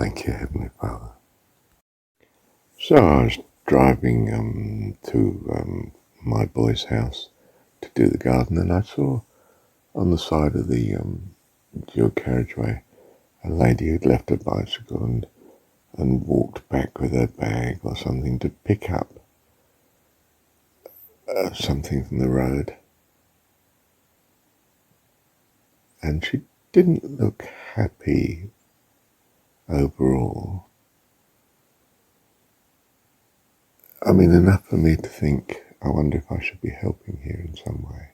Thank you, Heavenly Father. So I was driving to my boy's house to do the garden, and I saw on the side of the dual carriageway a lady who'd left her bicycle and walked back with her bag or something to pick up something from the road. And she didn't look happy overall. I mean, enough for me to think, I wonder if I should be helping here in some way.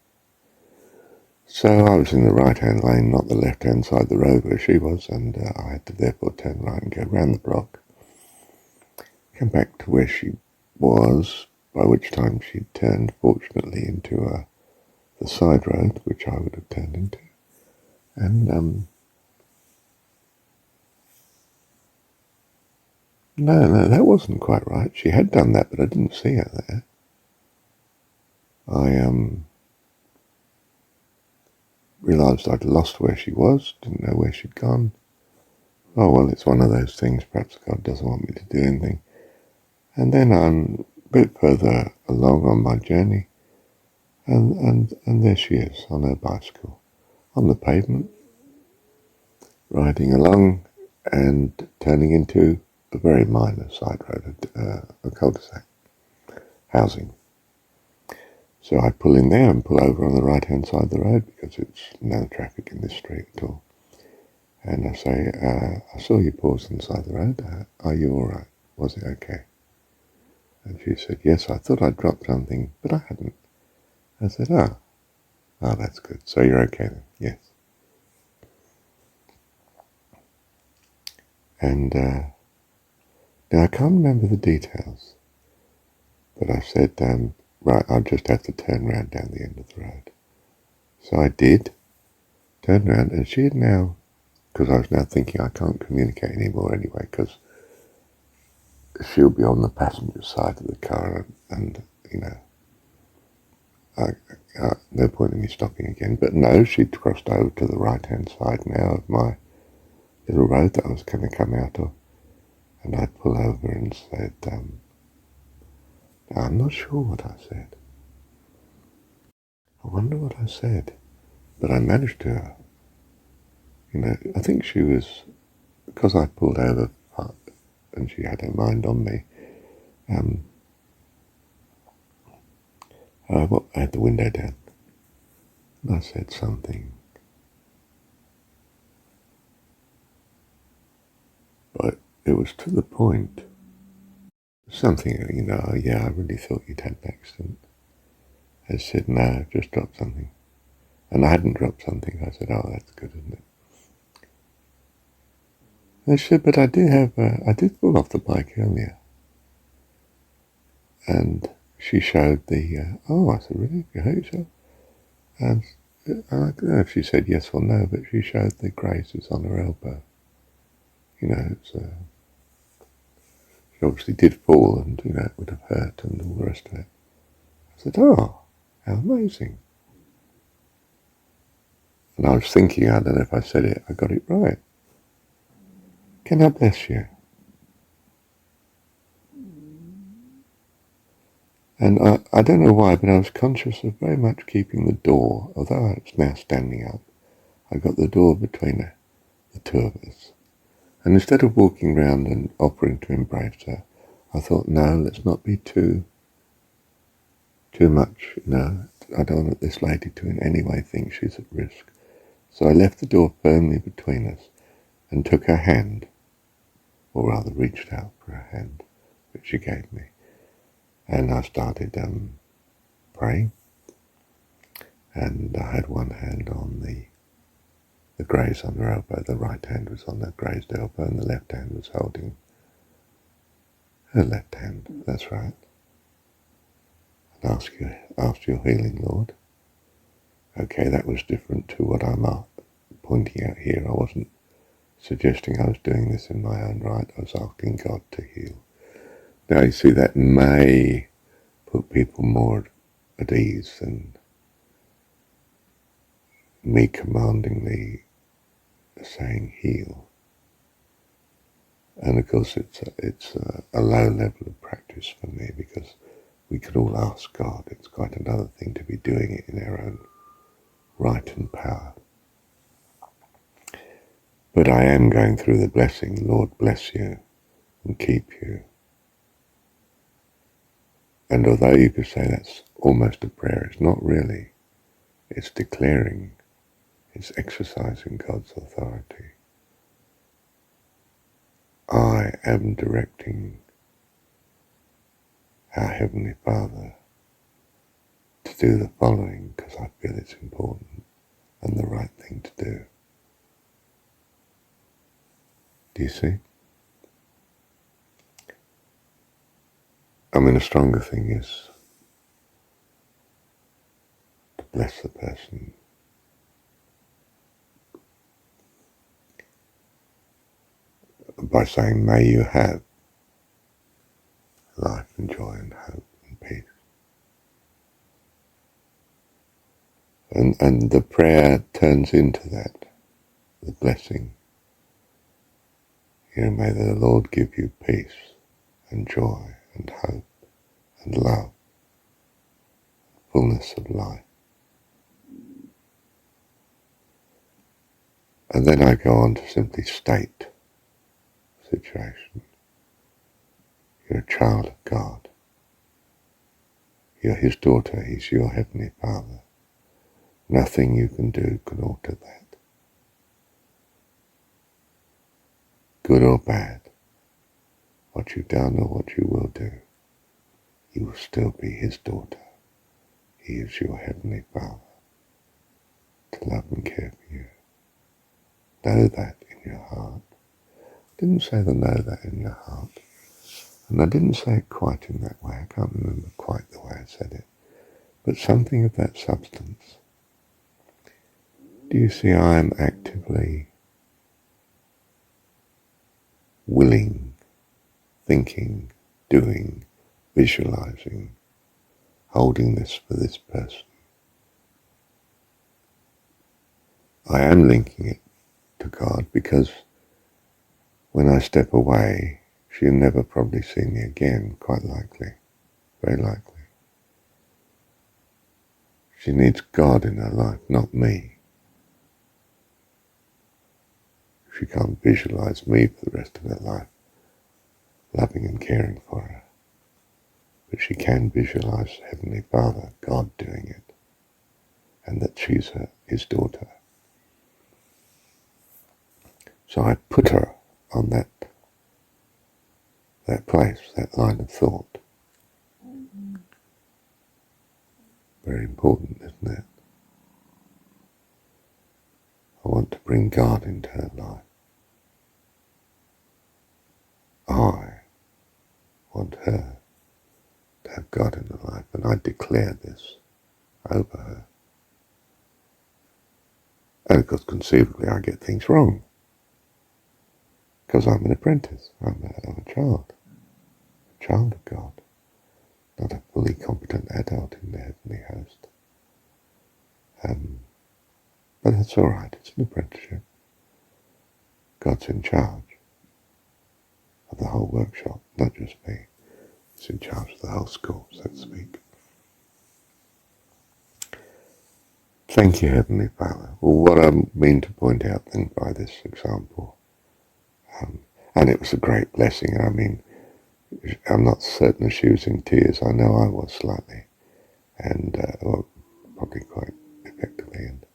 So I was in the right-hand lane, not the left-hand side of the road where she was, and I had to therefore turn right and go round the block, come back to where she was, by which time she'd turned, fortunately, into the side road, which I would have turned into. And no, that wasn't quite right. She had done that, but I didn't see her there. I realised I'd lost where she was, didn't know where she'd gone. Oh, well, it's one of those things. Perhaps God doesn't want me to do anything. And then I'm a bit further along on my journey, and there she is on her bicycle, on the pavement, riding along and turning into a very minor side road, a cul-de-sac, housing. So I pull in there and pull over on the right-hand side of the road because it's no traffic in this street at all. And I say, I saw you pause on the side of the road. Are you all right? Was it okay? And she said, yes, I thought I'd dropped something, but I hadn't. I said, oh, that's good. So you're okay then? Yes. And now I can't remember the details, but I said, right, I'll just have to turn round down the end of the road. So I did, turn round, and she had now, because I was now thinking I can't communicate anymore anyway, because she'll be on the passenger side of the car, and you know, no point in me stopping again. But no, she'd crossed over to the right-hand side now of my little road that I was going to come out of. And I'd pull over and said, I'm not sure what I said. I wonder what I said. But I managed to, I think she was, because I pulled over and she had her mind on me, I had the window down. And I said something. But it was to the point. Something, yeah, I really thought you'd had an accident. I said, no, just dropped something. And I hadn't dropped something. I said, oh, that's good, isn't it? And she said, but I did fall off the bike earlier. And she showed I said, really? You hurt yourself? And I don't know if she said yes or no, but she showed the grazes on her elbow. She obviously did fall and, it would have hurt and all the rest of it. I said, oh, how amazing. And I was thinking, I don't know if I said it, I got it right. Can I bless you? And I don't know why, but I was conscious of very much keeping the door, although it's now standing up. I got the door between the two of us. And instead of walking round and offering to embrace her, I thought, no, let's not be too much, I don't want this lady to in any way think she's at risk. So I left the door firmly between us and took her hand, or rather reached out for her hand, which she gave me. And I started praying, and I had one hand on the graze on her elbow. The right hand was on the grazed elbow, and the left hand was holding her left hand. That's right. And ask your healing, Lord. Okay, that was different to what I'm pointing out here. I wasn't suggesting I was doing this in my own right. I was asking God to heal. Now, you see, that may put people more at ease than me commandingly saying heal. And of course it's a low level of practice for me, because we could all ask God. It's quite another thing to be doing it in our own right and power. But I am going through the blessing. Lord bless you and keep you. And although you could say that's almost a prayer, it's not really. It's declaring, it's exercising God's authority. I am directing our Heavenly Father to do the following because I feel it's important and the right thing to do. Do you see? I mean, a stronger thing is to bless the person by saying, may you have life and joy and hope and peace. And the prayer turns into that, the blessing. May the Lord give you peace and joy and hope and love, fullness of life. And then I go on to simply state the situation. You're a child of God. You're his daughter. He's your Heavenly Father. Nothing you can do can alter that. Good or bad, what you've done or what you will do, you will still be his daughter. He is your Heavenly Father to love and care for you. Know that in your heart. I didn't say the know that in your heart. And I didn't say it quite in that way. I can't remember quite the way I said it. But something of that substance. Do you see I am actively willing, thinking, doing, visualizing, holding this for this person? I am linking it to God because when I step away, she'll never probably see me again, quite likely, very likely. She needs God in her life, not me. She can't visualize me for the rest of her life, loving and caring for her. But she can visualize Heavenly Father, God doing it, and that she's his daughter. So I put her on that place, that line of thought. Very important, isn't it? I want to bring God into her life. I want her to have God in her life, and I declare this over her. And of course, conceivably, I get things wrong, because I'm an apprentice. I'm a child of God, not a fully competent adult in the heavenly host. But that's all right. It's an apprenticeship. God's in charge of the whole workshop, not just me. He's in charge of the whole school, so to speak. Thank you, Heavenly Father. Well, what I mean to point out then by this example, and it was a great blessing. I mean, I'm not certain if she was in tears. I know I was slightly, and probably quite effectively. And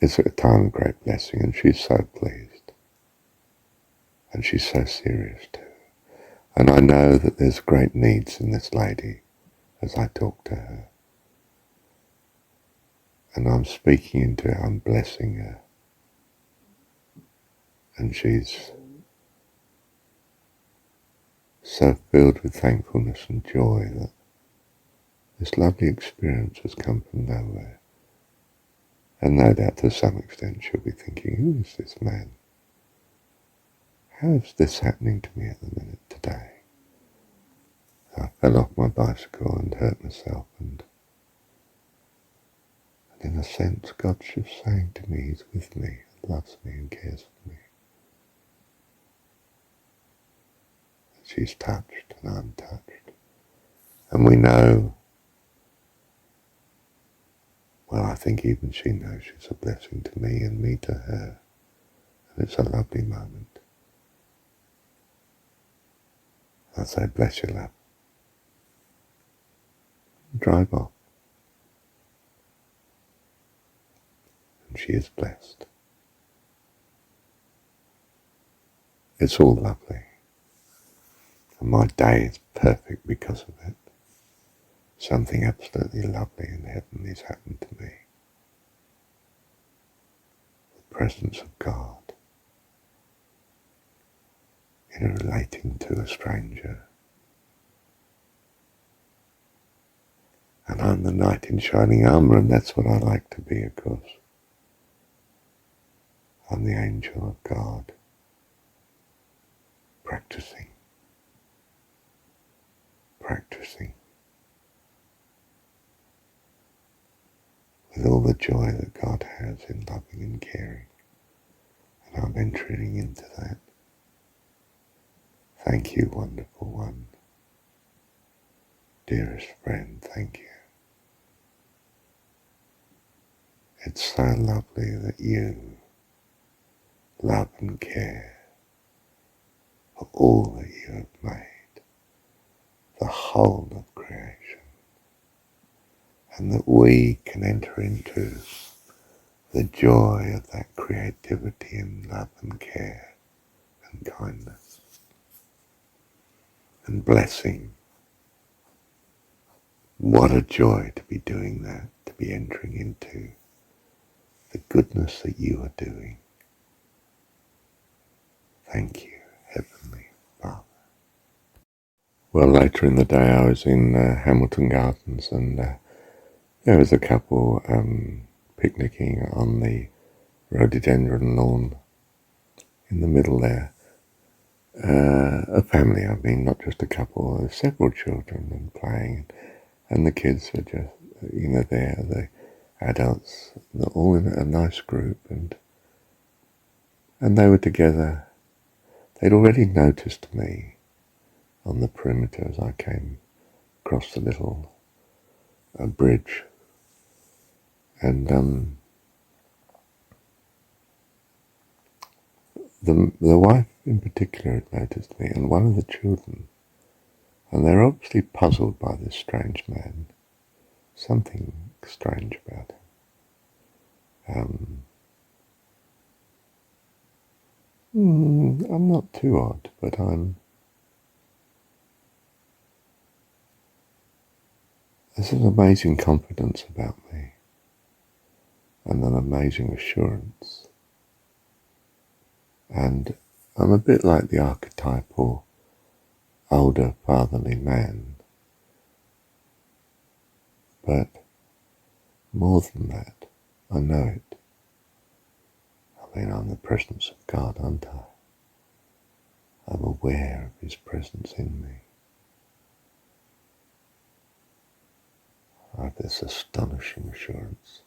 it's a time of great blessing, and she's so pleased, and she's so serious too. And I know that there's great needs in this lady as I talk to her. And I'm speaking into her, I'm blessing her. And she's so filled with thankfulness and joy that this lovely experience has come from nowhere. And no doubt to some extent she'll be thinking, who is this man? How is this happening to me at the minute today? I fell off my bicycle and hurt myself, and in a sense God's just saying to me, he's with me, and loves me and cares for me. she's touched and I'm touched. And we know, well, I think even she knows she's a blessing to me and me to her. And it's a lovely moment. I say, bless you, love. Drive off. And she is blessed. It's all lovely. And my day is perfect because of it. Something absolutely lovely and heavenly has happened to me. The presence of God in relating to a stranger. And I'm the knight in shining armour, and that's what I like to be, of course. I'm the angel of God, practicing, with all the joy that God has in loving and caring. And I'm entering into that. Thank you, wonderful one. Dearest friend, thank you. It's so lovely that you love and care for all that you have made, the whole of creation, and that we can enter into the joy of that creativity and love and care and kindness and blessing. What a joy to be doing that, to be entering into the goodness that you are doing. Thank you, Heavenly Father. Well, later in the day I was in Hamilton Gardens, and there was a couple picnicking on the rhododendron lawn in the middle there. A family, I mean, not just a couple, there were several children and playing, and the kids were just, there, the adults, they're all in a nice group, and they were together. They'd already noticed me on the perimeter as I came across the little bridge, and the wife in particular had noticed me, and one of the children, and they're obviously puzzled by this strange man. Something strange about him. I'm not too odd, but there's an amazing confidence about me, and an amazing assurance. And I'm a bit like the archetypal older fatherly man, but more than that, I know it. I mean, I'm the presence of God, aren't I? I'm aware of His presence in me. I have this astonishing assurance.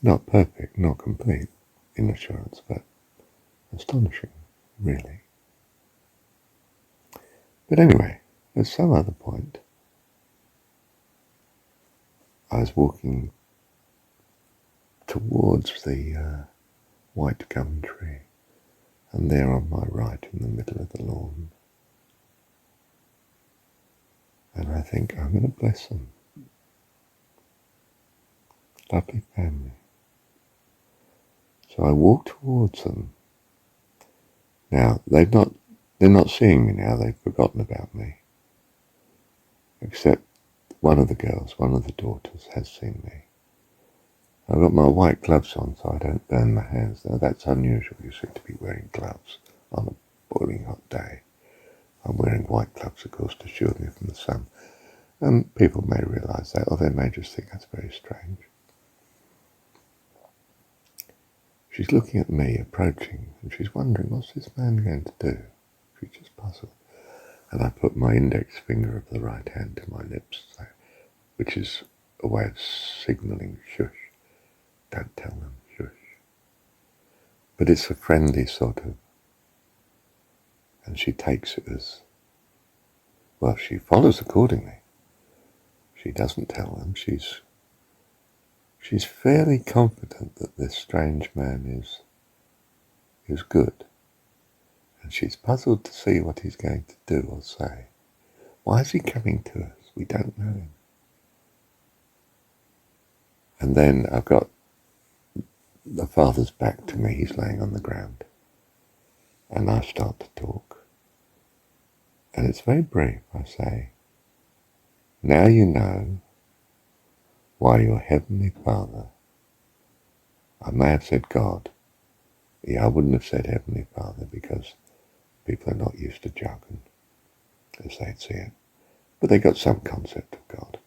Not perfect, not complete in assurance, but astonishing, really. But anyway, at some other point, I was walking towards the white gum tree, and there on my right in the middle of the lawn. And I think, I'm going to bless them. Lovely family. So I walk towards them. Now, they're not seeing me now, they've forgotten about me. Except one of the girls, one of the daughters, has seen me. I've got my white gloves on so I don't burn my hands. Now that's unusual, you see, to be wearing gloves on a boiling hot day. I'm wearing white gloves, of course, to shield me from the sun. And people may realise that, or they may just think that's very strange. She's looking at me, approaching, and she's wondering, what's this man going to do? She's just puzzled. And I put my index finger of the right hand to my lips, which is a way of signalling shush. Don't tell them, shush. But it's a friendly sort of And she takes it as, well, she follows accordingly. She doesn't tell them. She's fairly confident that this strange man is good. And she's puzzled to see what he's going to do or say. Why is he coming to us? We don't know him. And then I've got the father's back to me. He's laying on the ground. And I start to talk. And it's very brief. I say, now you know why your Heavenly Father, I may have said God. Yeah, I wouldn't have said Heavenly Father because people are not used to jargon as they'd see it. But they got some concept of God.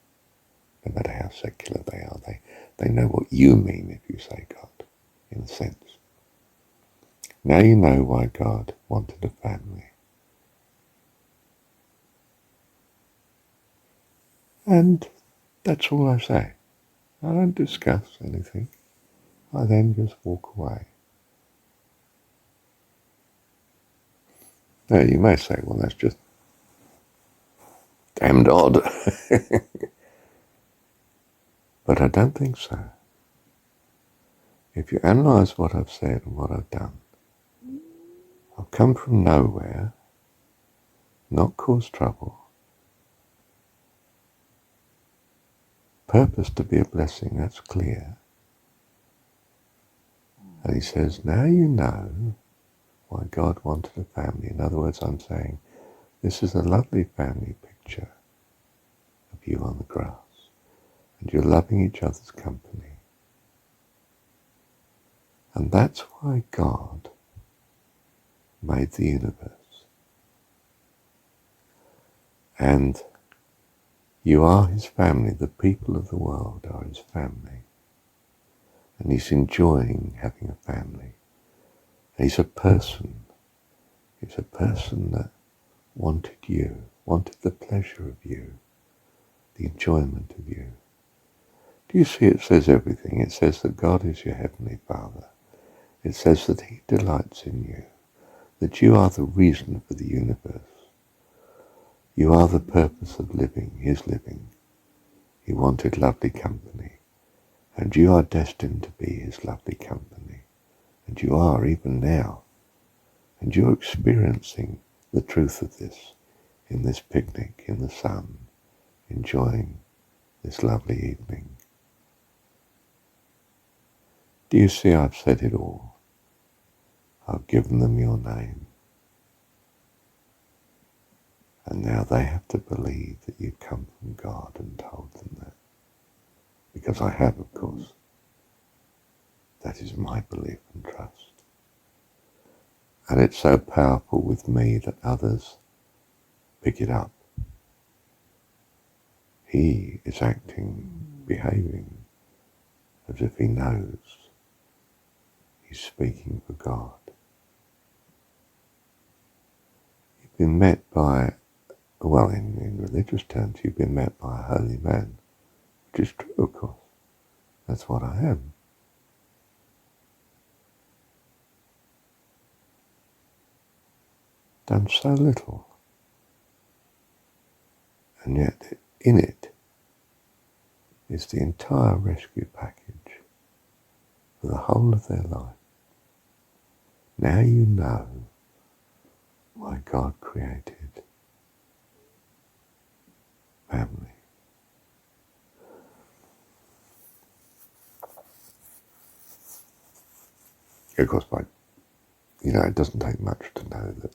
No matter how secular they are, they know what you mean if you say God, in a sense. Now you know why God wanted a family. And that's all I say. I don't discuss anything. I then just walk away. Now you may say, well, that's just damned odd. But I don't think so. If you analyse what I've said and what I've done, I've come from nowhere, not caused trouble, purpose to be a blessing, that's clear. And he says, now you know why God wanted a family. In other words, I'm saying, this is a lovely family picture of you on the grass, and you're loving each other's company. And that's why God made the universe. And you are his family. The people of the world are his family. And he's enjoying having a family. And he's a person. He's a person that wanted you, wanted the pleasure of you, the enjoyment of you. Do you see it says everything? It says that God is your Heavenly Father. It says that he delights in you, that you are the reason for the universe. You are the purpose of living, his living. He wanted lovely company, and you are destined to be his lovely company. And you are even now. And you're experiencing the truth of this in this picnic in the sun, enjoying this lovely evening. Do you see I've said it all? I've given them your name. And now they have to believe that you've come from God and told them that. Because I have, of course. That is my belief and trust. And it's so powerful with me that others pick it up. He is acting, behaving as if he knows. He's speaking for God. You've been met by, well, in religious terms, you've been met by a holy man, which is true, of course. That's what I am. Done so little, and yet in it is the entire rescue package for the whole of their life. Now you know why God created family. Of course, it doesn't take much to know that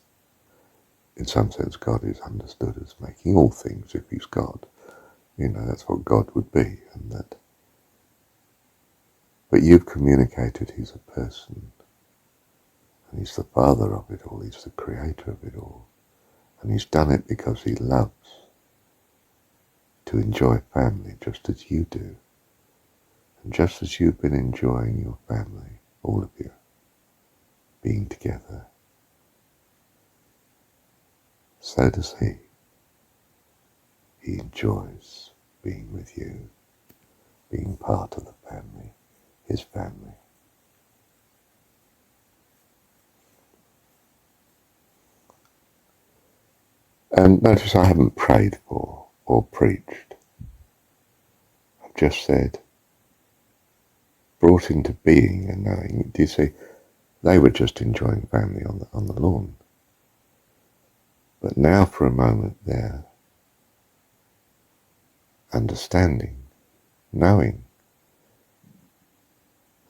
in some sense God is understood as making all things if he's God. That's what God would be. But you've communicated he's a person. And he's the father of it all. He's the creator of it all. And he's done it because he loves to enjoy family just as you do. And just as you've been enjoying your family, all of you, being together, so does he. He enjoys being with you, being part of the family, his family. And notice I haven't prayed for or preached. I've just said, brought into being and knowing. Do you see? They were just enjoying family on the lawn. But now for a moment they're understanding, knowing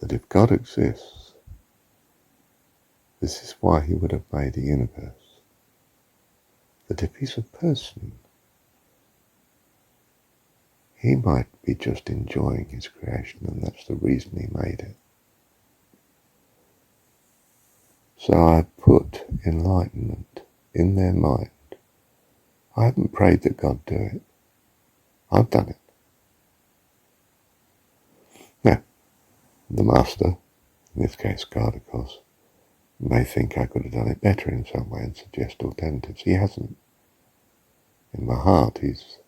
that if God exists, this is why he would have made the universe. That if he's a person, he might be just enjoying his creation, and that's the reason he made it. So I put enlightenment in their mind. I haven't prayed that God do it. I've done it. Now, the master, in this case God of course, may think I could have done it better in some way and suggest alternatives. He hasn't. In my heart, he's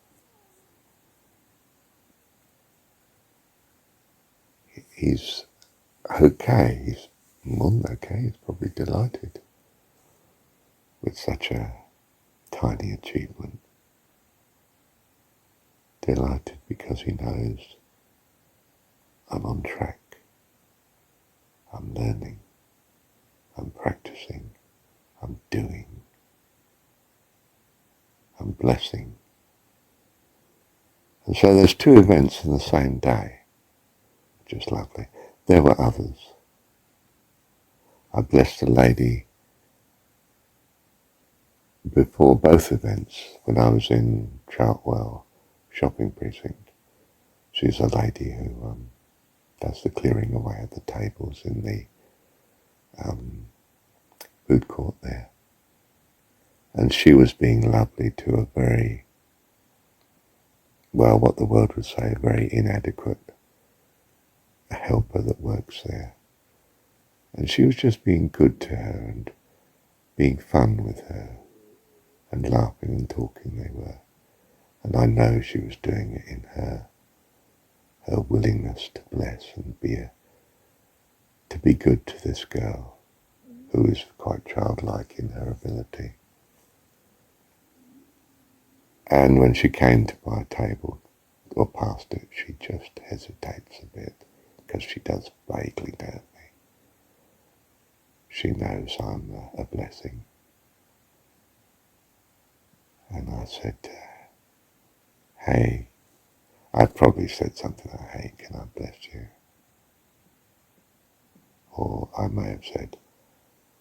okay. He's more than okay. He's probably delighted with such a tiny achievement. Delighted because he knows I'm on track. I'm learning. I'm practicing. I'm doing. I'm blessing. And so there's two events in the same day. Just lovely. There were others. I blessed a lady before both events when I was in Chartwell shopping precinct. She's a lady who does the clearing away of the tables in the food court there. And she was being lovely to a very, well, what the world would say, a very inadequate helper that works there. And she was just being good to her and being fun with her and laughing and talking they were. And I know she was doing it in her willingness to bless and to be good to this girl who is quite childlike in her ability. And when she came to my table or past it, she just hesitates a bit because she does vaguely know me. She knows I'm a blessing. And I said to her, hey, I'd probably said something like, hey, can I bless you? Or I may have said,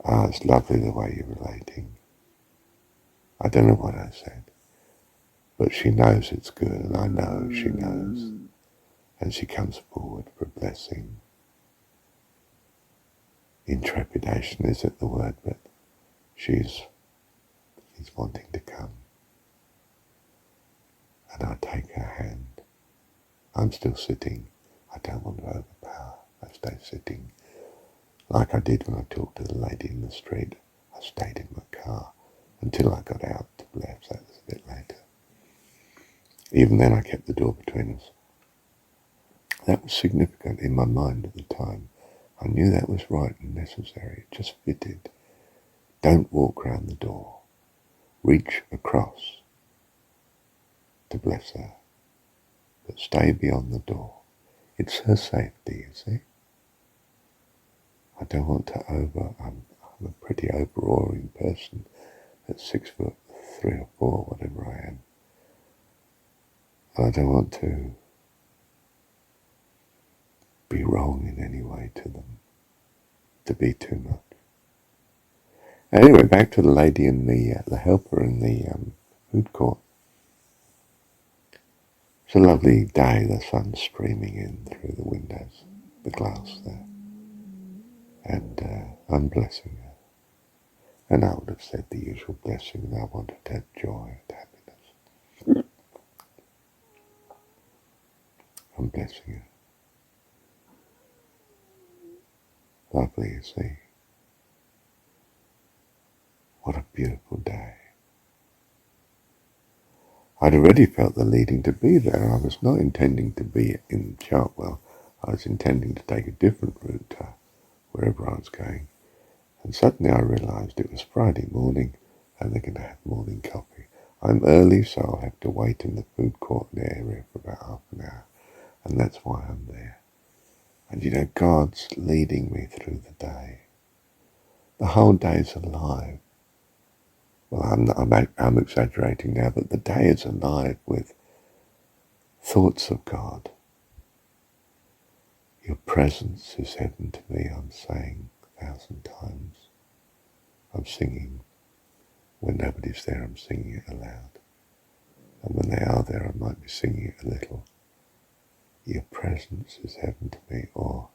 it's lovely the way you're relating. I don't know what I said. But she knows it's good, and I know she knows. And she comes forward for a blessing. Intrepidation isn't the word, but she's wanting to come. And I take her hand. I'm still sitting. I don't want to overpower. I stay sitting. Like I did when I talked to the lady in the street. I stayed in my car until I got out to bless. That was a bit later. Even then I kept the door between us. That was significant in my mind at the time. I knew that was right and necessary. It just fitted. Don't walk round the door. Reach across to bless her. But stay beyond the door. It's her safety, you see. I don't want to I'm a pretty overawing person at 6'3" or 4", whatever I am. And I don't want to be wrong in any way to them, to be too much. Anyway, back to the lady and the helper in the food court. It's a lovely day, the sun's streaming in through the windows, the glass there. And I'm blessing her. And I would have said the usual blessing, and I wanted to have joy and happiness. I'm blessing her. Lovely, you see. What a beautiful day. I'd already felt the leading to be there. I was not intending to be in Chartwell. I was intending to take a different route to wherever I was going. And suddenly I realised it was Friday morning and they're going to have morning coffee. I'm early, so I'll have to wait in the food court area for about half an hour, and that's why I'm there. And you know, God's leading me through the day. The whole day's alive. Well, I'm exaggerating now, but the day is alive with thoughts of God. Your presence is heaven to me, I'm saying 1,000 times. I'm singing. When nobody's there, I'm singing it aloud. And when they are there, I might be singing it a little. Your presence is heaven to me. Or,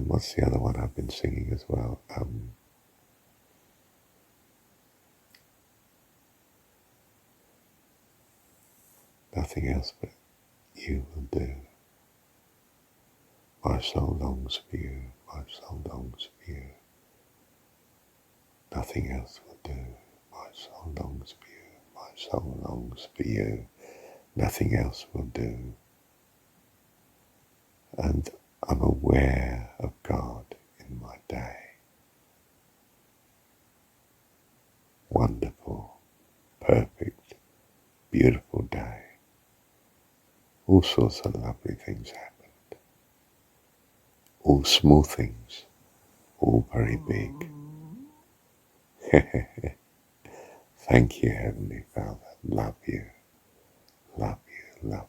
what's the other one I've been singing as well? Nothing else but you will do. My soul longs for you. My soul longs for you. Nothing else will do. My soul longs for you. My soul longs for you. Nothing else will do. And I'm aware of God in my day. Wonderful, perfect, beautiful day. All sorts of lovely things happened. All small things, all very big. Thank you, Heavenly Father. Love you, love you, love